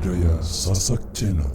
budaya Sasak Channel.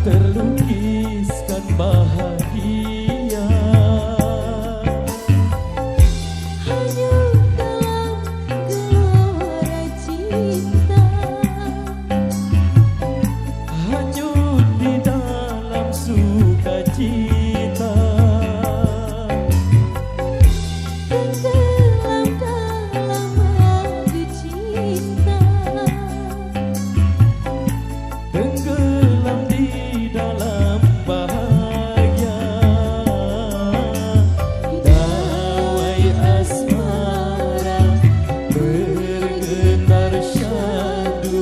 Terlukiskan bahagia hanya dalam gelora cinta, hanyut di dalam sukacita, tenggelam dalam adu cinta, tenggelam di dalam bahagia. Dawai asmara bergetar syadu,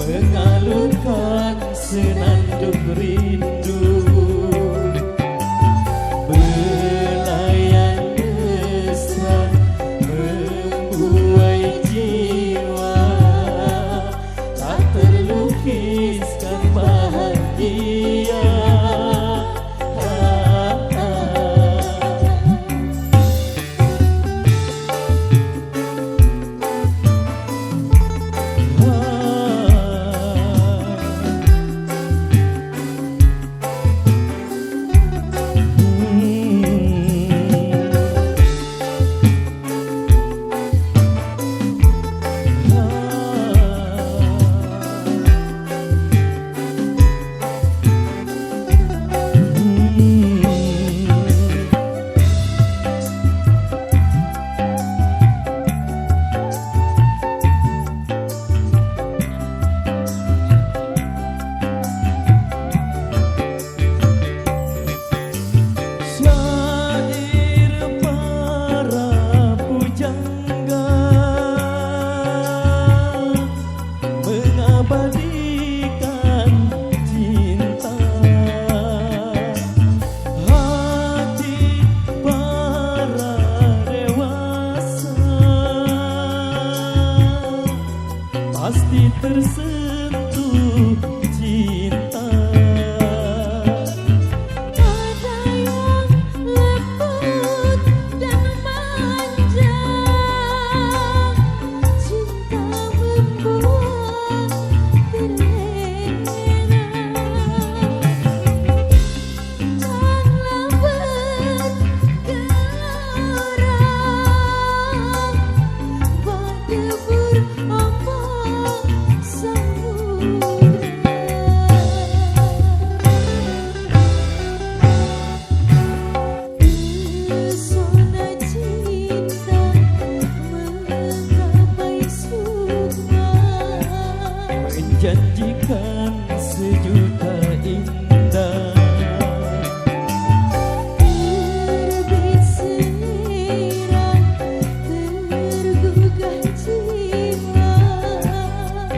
mengalunkan senandung rindu, belayan mesra membuai jiwa, tak terlukiskan bahagia. Syair para pujangga mengabadikan cinta, hati para dewasa pasti tersentuh cinta. ada yang lembut dan manja, cinta membuat terlena, janganlah bergelora, berdebur ombak samudra. Pesona cinta menggapai surga, Menjanjikan sejuta indah, terbit seliran tergugah jiwa,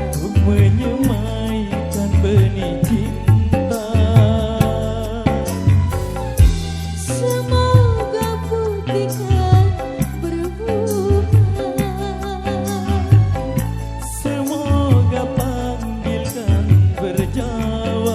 untuk menyemaikan benih cinta. semoga putihkan berbunga, Semoga panggilkan berjawab,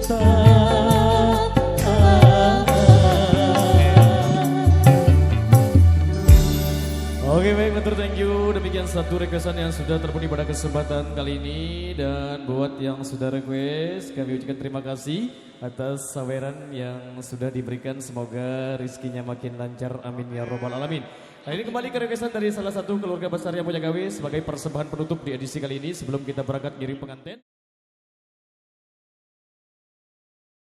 cinta. Oke baik, matur thank you. Demikian satu requestan yang sudah terpenuhi pada kesempatan kali ini. Dan buat yang sudah request, kami ucapkan terima kasih atas saweran yang sudah diberikan. Semoga rizkinya makin lancar, amin ya robbal alamin. Nah ini kembali ke requestan dari salah satu keluarga besar yang punya gawe sebagai persembahan penutup di edisi kali ini. Sebelum kita berangkat ngirim pengantin.